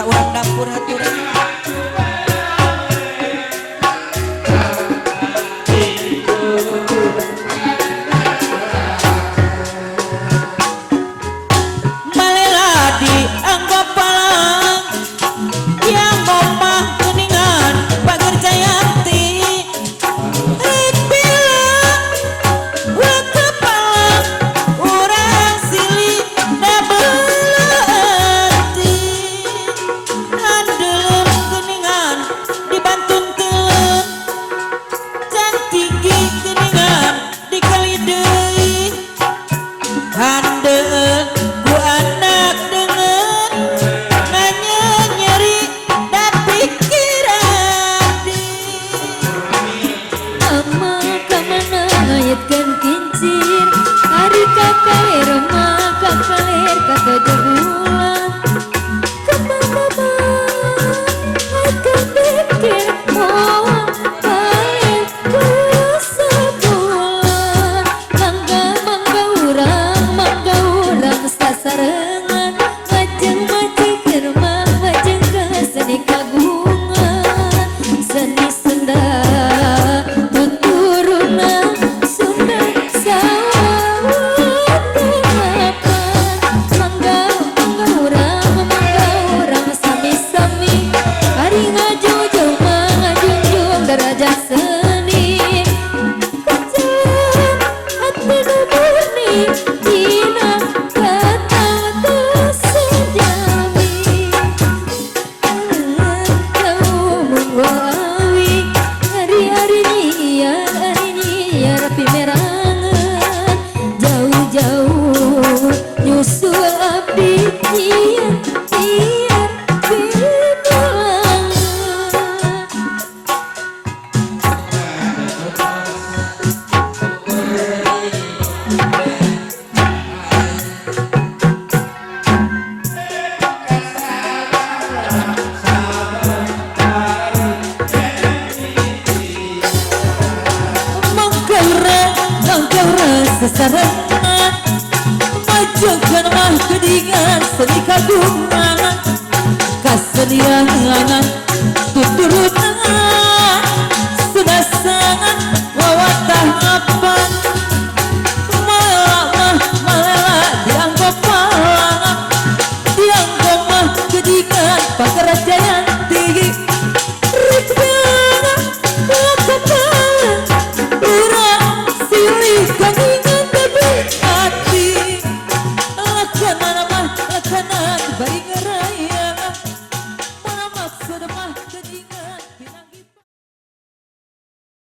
urang dapur haturan. Malela di anggo palang yang ngomah kuningan pagar Jayanti. Rek bilang ulah kepalang urang silih da beuleuti. Handeuleuh kuningan dibantun teuleung can tinggi kuningan dikali deui. Handeuh ku anak dengan nanya nyeri da pikiran di. Ama kamana ngayatkan kincir hari kakaler mah kakaler kakak jabulan kemana akan pikir mau kaler ku sebulan mangga urang sasarengan ngajeng majikeun mah ngajeng ka seni kagungan seni Sunda tuturuna Sunda sawawan mangga urang sami-sami hari ngajujung mah ngajunjung derajat seni kacan hati nu murni dina kata teu sejami kau mengwawi hari-hari nyiar pimerangan jauh-jauh nyusul abdi nyiar pinulangan. Mangga urang sasarengan majegan mah kedingan seni kagungan kasenian tuturut